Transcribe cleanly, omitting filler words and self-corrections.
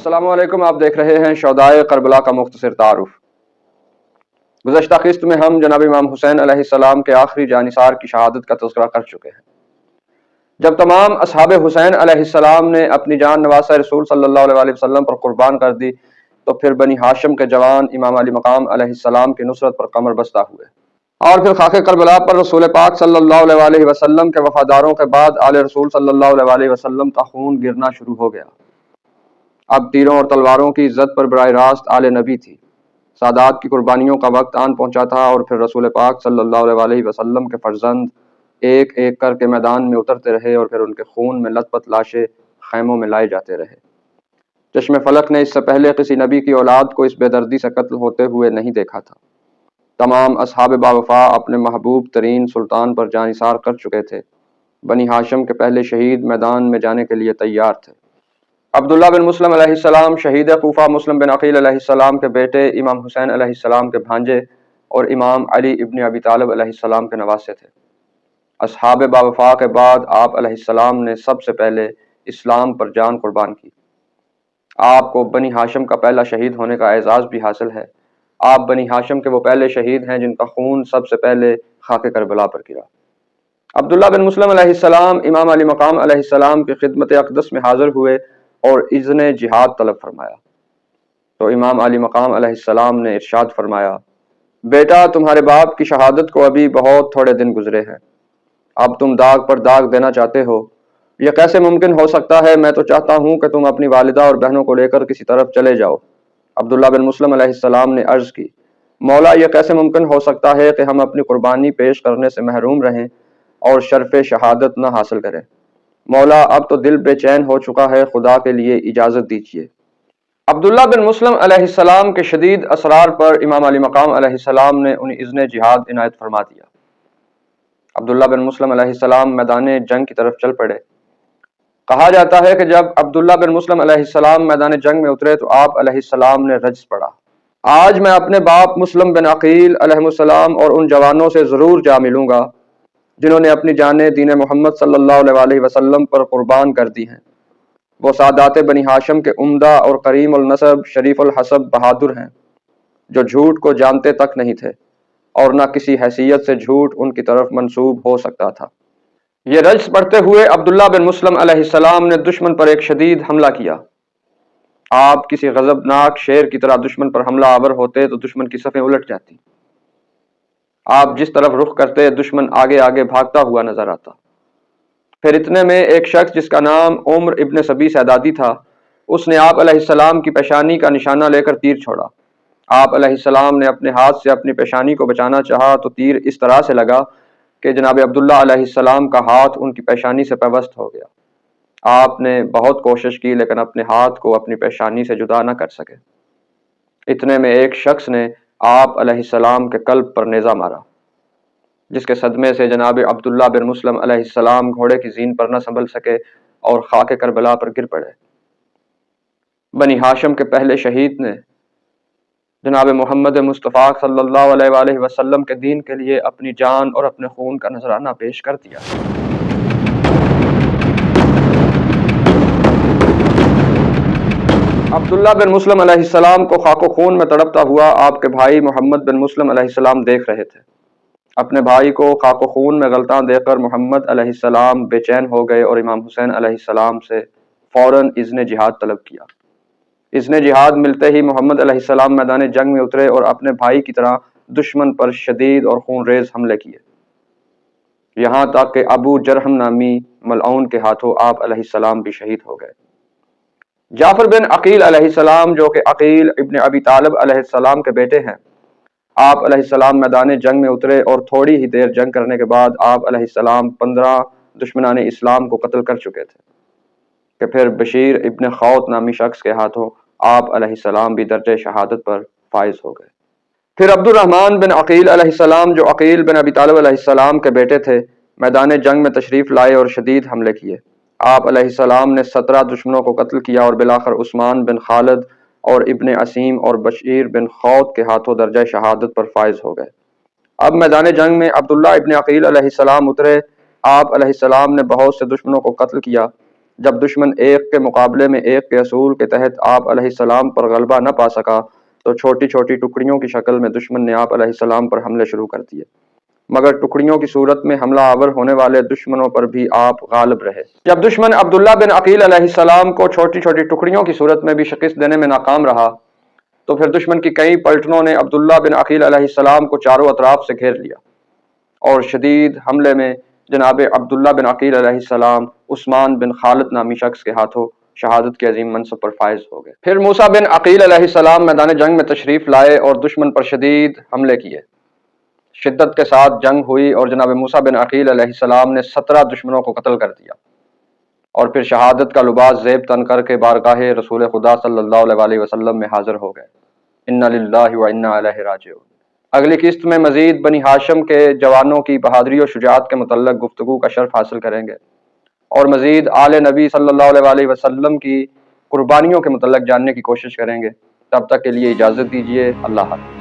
السلام علیکم، آپ دیکھ رہے ہیں شہدائے کربلا کا مختصر تعارف۔ گزشتہ قسط میں ہم جناب امام حسین علیہ السلام کے آخری جانثار کی شہادت کا تذکرہ کر چکے ہیں۔ جب تمام اصحاب حسین علیہ السلام نے اپنی جان نواسہ رسول صلی اللہ علیہ وسلم پر قربان کر دی تو پھر بنی ہاشم کے جوان امام علی مقام علیہ السلام کی نصرت پر کمر بستہ ہوئے، اور پھر خاک کربلا پر رسول پاک صلی اللہ علیہ وسلم کے وفاداروں کے بعد آل رسول صلی اللہ علیہ وسلم کا خون گرنا شروع ہو گیا۔ اب تیروں اور تلواروں کی عزت پر براہ راست آل نبی تھی۔ سادات کی قربانیوں کا وقت آن پہنچا تھا، اور پھر رسول پاک صلی اللہ علیہ وسلم کے فرزند ایک ایک کر کے میدان میں اترتے رہے، اور پھر ان کے خون میں لت پت لاشیں خیموں میں لائے جاتے رہے۔ چشم فلک نے اس سے پہلے کسی نبی کی اولاد کو اس بے دردی سے قتل ہوتے ہوئے نہیں دیکھا تھا۔ تمام اصحاب باوفا اپنے محبوب ترین سلطان پر جان نثار کر چکے تھے۔ بنی ہاشم کے پہلے شہید میدان میں جانے کے لیے تیار تھے۔ عبداللہ بن مسلم علیہ السلام شہید کوفہ، مسلم بن عقیل علیہ السلام کے بیٹے، امام حسین علیہ السلام کے بھانجے اور امام علی ابن ابی طالب علیہ السلام کے نواسے تھے۔ اصحاب باوفا کے بعد آپ علیہ السلام نے سب سے پہلے اسلام پر جان قربان کی۔ آپ کو بنی ہاشم کا پہلا شہید ہونے کا اعزاز بھی حاصل ہے۔ آپ بنی ہاشم کے وہ پہلے شہید ہیں جن کا خون سب سے پہلے خاک کربلا پر گرا۔ عبداللہ بن مسلم علیہ السلام امام علی مقام علیہ السلام کی خدمت اقدس میں حاضر ہوئے اور اذن جہاد طلب فرمایا تو امام علی مقام علیہ السلام نے ارشاد فرمایا، بیٹا، تمہارے باپ کی شہادت کو ابھی بہت تھوڑے دن گزرے ہیں، اب تم داغ پر داغ دینا چاہتے ہو؟ یہ کیسے ممکن ہو سکتا ہے؟ میں تو چاہتا ہوں کہ تم اپنی والدہ اور بہنوں کو لے کر کسی طرف چلے جاؤ۔ عبداللہ بن مسلم علیہ السلام نے عرض کی، مولا، یہ کیسے ممکن ہو سکتا ہے کہ ہم اپنی قربانی پیش کرنے سے محروم رہیں اور شرف شہادت نہ حاصل کریں؟ مولا، اب تو دل بے چین ہو چکا ہے، خدا کے لیے اجازت دیجیے۔ عبداللہ بن مسلم علیہ السلام کے شدید اصرار پر امام علی مقام علیہ السلام نے انہیں اذن جہاد عنایت فرما دیا۔ عبداللہ بن مسلم علیہ السلام میدان جنگ کی طرف چل پڑے۔ کہا جاتا ہے کہ جب عبداللہ بن مسلم علیہ السلام میدان جنگ میں اترے تو آپ علیہ السلام نے رجز پڑھا، آج میں اپنے باپ مسلم بن عقیل علیہ السلام اور ان جوانوں سے ضرور جا ملوں گا جنہوں نے اپنی جانیں دین محمد صلی اللہ علیہ وسلم پر قربان کر دی ہیں۔ وہ سادات بنی ہاشم کے عمدہ اور کریم النسب، شریف الحسب بہادر ہیں، جو جھوٹ کو جانتے تک نہیں تھے، اور نہ کسی حیثیت سے جھوٹ ان کی طرف منسوب ہو سکتا تھا۔ یہ رجز پڑھتے ہوئے عبداللہ بن مسلم علیہ السلام نے دشمن پر ایک شدید حملہ کیا۔ آپ کسی غضبناک شیر کی طرح دشمن پر حملہ آور ہوتے تو دشمن کی صفیں الٹ جاتی۔ آپ جس طرف رخ کرتے دشمن آگے آگے بھاگتا ہوا نظر آتا۔ پھر اتنے میں ایک شخص جس کا نام عمر ابن سبی سیدادی تھا، اس نے آپ علیہ السلام کی پیشانی کا نشانہ لے کر تیر چھوڑا۔ آپ علیہ السلام نے اپنے ہاتھ سے اپنی پیشانی کو بچانا چاہا تو تیر اس طرح سے لگا کہ جناب عبداللہ علیہ السلام کا ہاتھ ان کی پیشانی سے پیوست ہو گیا۔ آپ نے بہت کوشش کی لیکن اپنے ہاتھ کو اپنی پیشانی سے جدا نہ کر سکے۔ اتنے میں ایک شخص نے آپ علیہ السلام کے قلب پر نیزہ مارا، جس کے صدمے سے جناب عبداللہ بن مسلم علیہ السلام گھوڑے کی زین پر نہ سنبھل سکے اور خاک کربلا پر گر پڑے۔ بنی ہاشم کے پہلے شہید نے جناب محمد مصطفیٰ صلی اللہ علیہ وآلہ وسلم کے دین کے لیے اپنی جان اور اپنے خون کا نذرانہ پیش کر دیا۔ عبداللہ بن مسلم علیہ السلام کو خاک و خون میں تڑپتا ہوا آپ کے بھائی محمد بن مسلم علیہ السلام دیکھ رہے تھے۔ اپنے بھائی کو خاک و خون میں غلطاں دیکھ کر محمد علیہ السلام بے چین ہو گئے اور امام حسین علیہ السلام سے فوراً اذن جہاد طلب کیا۔ اذن جہاد ملتے ہی محمد علیہ السلام میدان جنگ میں اترے اور اپنے بھائی کی طرح دشمن پر شدید اور خون ریز حملے کیے، یہاں تک کہ ابو جرہم نامی ملعون کے ہاتھوں آپ علیہ السلام بھی شہید ہو گئے۔ جعفر بن عقیل علیہ السلام، جو کہ عقیل ابن ابی طالب علیہ السلام کے بیٹے ہیں، آپ علیہ السلام میدان جنگ میں اترے اور تھوڑی ہی دیر جنگ کرنے کے بعد آپ علیہ السلام 15 دشمنان اسلام کو قتل کر چکے تھے کہ پھر بشیر ابن خوت نامی شخص کے ہاتھوں آپ علیہ السلام بھی درجہ شہادت پر فائز ہو گئے۔ پھر عبد الرحمن بن عقیل علیہ السلام، جو عقیل بن ابی طالب علیہ السلام کے بیٹے تھے، میدان جنگ میں تشریف لائے اور شدید حملے کیے۔ آپ علیہ السلام نے 17 دشمنوں کو قتل کیا اور بالآخر عثمان بن خالد اور ابن عصیم اور بشیر بن خوت کے ہاتھوں درجہ شہادت پر فائز ہو گئے۔ اب میدان جنگ میں عبداللہ ابن عقیل علیہ السلام اترے۔ آپ علیہ السلام نے بہت سے دشمنوں کو قتل کیا جب دشمن ایک کے مقابلے میں ایک کے اصول کے تحت آپ علیہ السلام پر غلبہ نہ پا سکا تو چھوٹی چھوٹی ٹکڑیوں کی شکل میں دشمن نے آپ علیہ السلام پر حملے شروع کر دیے، مگر ٹکڑیوں کی صورت میں حملہ آور ہونے والے دشمنوں پر بھی آپ غالب رہے۔ جب دشمن عبداللہ بن عقیل علیہ السلام کو چھوٹی چھوٹی ٹکڑیوں کی صورت میں بھی شکست دینے میں ناکام رہا تو پھر دشمن کی کئی پلٹنوں نے عبداللہ بن عقیل علیہ السلام کو چاروں اطراف سے گھیر لیا اور شدید حملے میں جناب عبداللہ بن عقیل علیہ السلام عثمان بن خالد نامی شخص کے ہاتھوں شہادت کے عظیم منصب پر فائز ہو گئے۔ پھر موسیٰ بن عقیل علیہ السلام میدان جنگ میں تشریف لائے اور دشمن پر شدید حملے کیے۔ شدت کے ساتھ جنگ ہوئی اور جناب موسیٰ بن عقیل علیہ السلام نے 17 دشمنوں کو قتل کر دیا اور پھر شہادت کا لباس زیب تن کر کے بارگاہ رسول خدا صلی اللہ علیہ وسلم میں حاضر ہو گئے۔ انا للہ و انا الیہ راجعون۔ اگلی قسط میں مزید بنی ہاشم کے جوانوں کی بہادری و شجاعت کے متعلق گفتگو کا شرف حاصل کریں گے اور مزید آل نبی صلی اللہ علیہ وسلم کی قربانیوں کے متعلق جاننے کی کوشش کریں گے۔ تب تک کے لیے اجازت دیجیے، اللہ حافظ۔